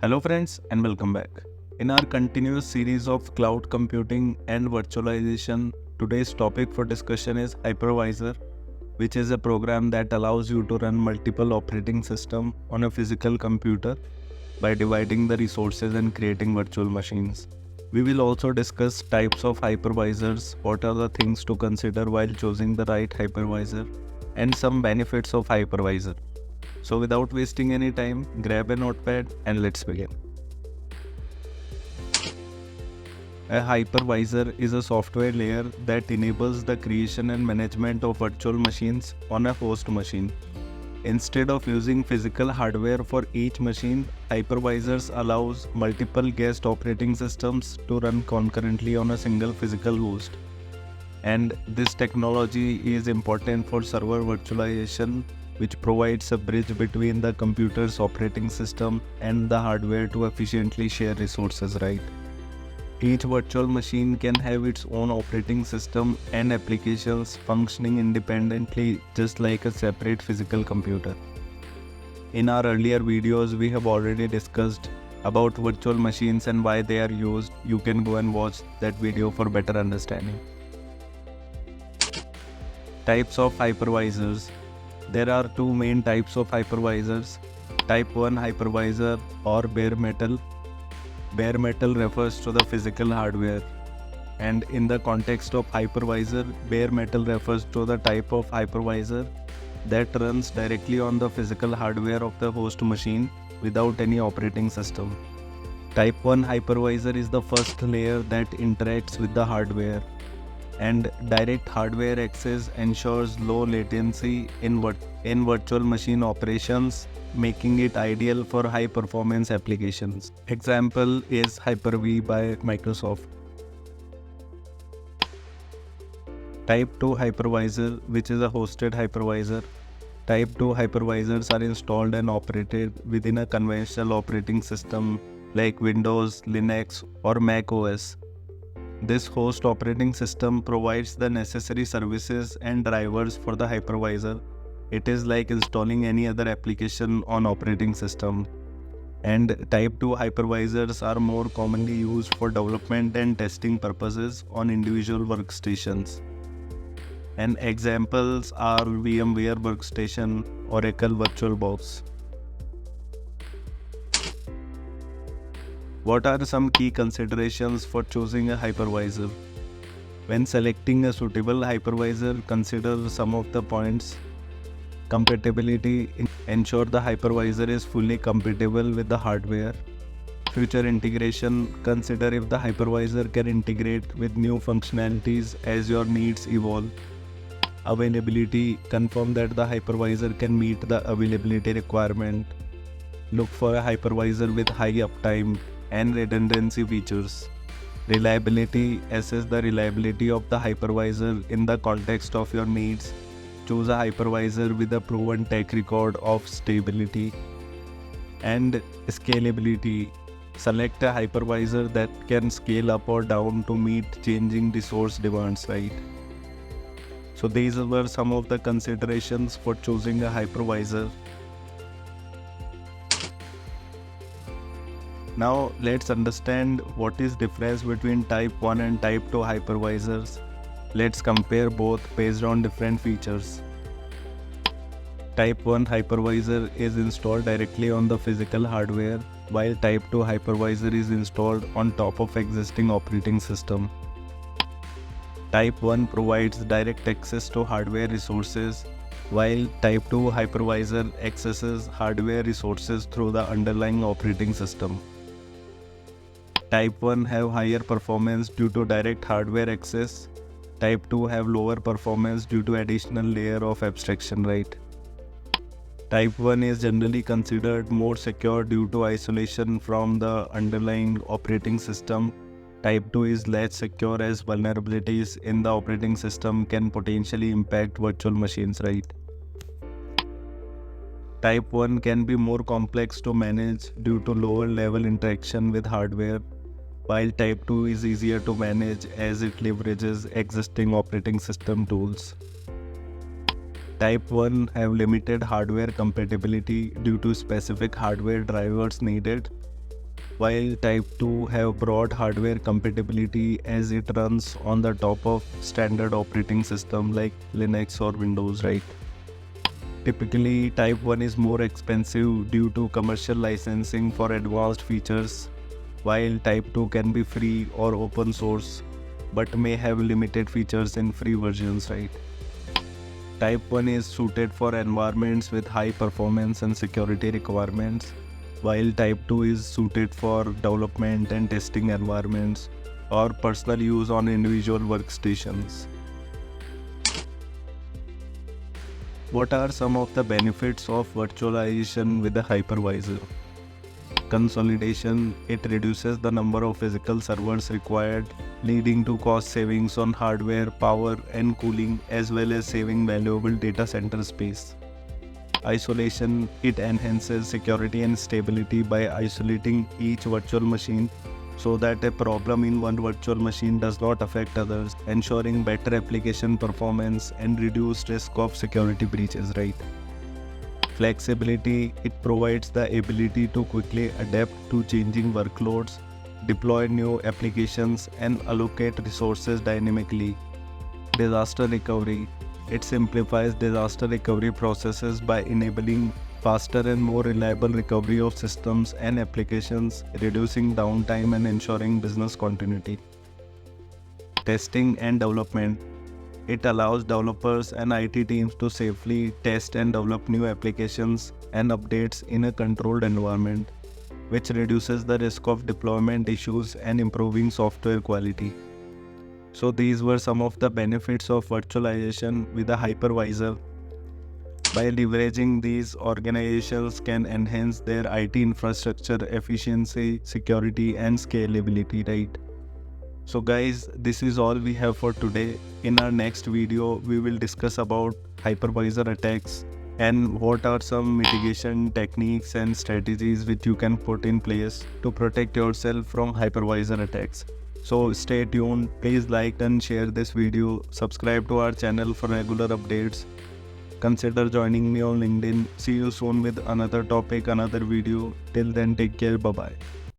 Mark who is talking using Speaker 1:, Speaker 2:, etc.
Speaker 1: Hello friends and welcome back. In our continuous series of cloud computing and virtualization, today's topic for discussion is Hypervisor, which is a program that allows you to run multiple operating systems on a physical computer by dividing the resources and creating virtual machines. We will also discuss types of hypervisors, what are the things to consider while choosing the right hypervisor, and some benefits of hypervisor. So without wasting any time, grab a notepad and let's begin. A hypervisor is a software layer that enables the creation and management of virtual machines on a host machine. Instead of using physical hardware for each machine, hypervisors allows multiple guest operating systems to run concurrently on a single physical host. And this technology is important for server virtualization, which provides a bridge between the computer's operating system and the hardware to efficiently share resources, right? Each virtual machine can have its own operating system and applications functioning independently, just like a separate physical computer. In our earlier videos, we have already discussed about virtual machines and why they are used. You can go and watch that video for better understanding. Types of hypervisors. There are two main types of hypervisors. Type 1 hypervisor or bare metal. Bare metal refers to the physical hardware, and in the context of hypervisor, bare metal refers to the type of hypervisor that runs directly on the physical hardware of the host machine without any operating system. Type 1 hypervisor is the first layer that interacts with the hardware, and direct hardware access ensures low latency in virtual machine operations, making it ideal for high performance applications. Example is Hyper-V by Microsoft. Type 2 hypervisor, which is a hosted hypervisor. Type 2 hypervisors are installed and operated within a conventional operating system like Windows, Linux, or Mac OS. This host operating system provides the necessary services and drivers for the hypervisor. It is like installing any other application on operating system. And Type 2 hypervisors are more commonly used for development and testing purposes on individual workstations. And examples are VMware Workstation, Oracle VirtualBox. What are some key considerations for choosing a hypervisor? When selecting a suitable hypervisor, consider some of the points. Compatibility. Ensure the hypervisor is fully compatible with the hardware. Future integration. Consider if the hypervisor can integrate with new functionalities as your needs evolve. Availability. Confirm that the hypervisor can meet the availability requirement. Look for a hypervisor with high uptime and redundancy features. Reliability. Assess the reliability of the hypervisor in the context of your needs. Choose a hypervisor with a proven track record of stability. And scalability. Select a hypervisor that can scale up or down to meet changing resource demands, right? So these were some of the considerations for choosing a hypervisor. Now let's understand what is difference between type 1 and type 2 hypervisors. Let's compare both based on different features. Type 1 hypervisor is installed directly on the physical hardware, while type 2 hypervisor is installed on top of existing operating system. Type 1 provides direct access to hardware resources, while type 2 hypervisor accesses hardware resources through the underlying operating system. Type 1 have higher performance due to direct hardware access. Type 2 have lower performance due to additional layer of abstraction, right? Type 1 is generally considered more secure due to isolation from the underlying operating system. Type 2 is less secure as vulnerabilities in the operating system can potentially impact virtual machines, right? Type 1 can be more complex to manage due to lower level interaction with hardware, while Type 2 is easier to manage as it leverages existing operating system tools. Type 1 have limited hardware compatibility due to specific hardware drivers needed, while Type 2 have broad hardware compatibility as it runs on the top of standard operating system like Linux or Windows, right? Typically, Type 1 is more expensive due to commercial licensing for advanced features, while Type 2 can be free or open source but may have limited features in free versions, right? Type 1 is suited for environments with high performance and security requirements, while Type 2 is suited for development and testing environments or personal use on individual workstations. What are some of the benefits of virtualization with a hypervisor? Consolidation: it reduces the number of physical servers required, leading to cost savings on hardware, power, and cooling, as well as saving valuable data center space. Isolation: it enhances security and stability by isolating each virtual machine so that a problem in one virtual machine does not affect others, ensuring better application performance and reduced risk of security breaches, right? Flexibility: it provides the ability to quickly adapt to changing workloads, deploy new applications, and allocate resources dynamically. Disaster recovery: it simplifies disaster recovery processes by enabling faster and more reliable recovery of systems and applications, reducing downtime and ensuring business continuity. Testing and development: it allows developers and IT teams to safely test and develop new applications and updates in a controlled environment, which reduces the risk of deployment issues and improving software quality. So these were some of the benefits of virtualization with a hypervisor. By leveraging these, organizations can enhance their IT infrastructure efficiency, security, and scalability, right? So guys, this is all we have for today. In our next video, we will discuss about hypervisor attacks and what are some mitigation techniques and strategies which you can put in place to protect yourself from hypervisor attacks. So stay tuned, please like and share this video, subscribe to our channel for regular updates. Consider joining me on LinkedIn. See you soon with another topic, another video. Till then, take care, bye bye.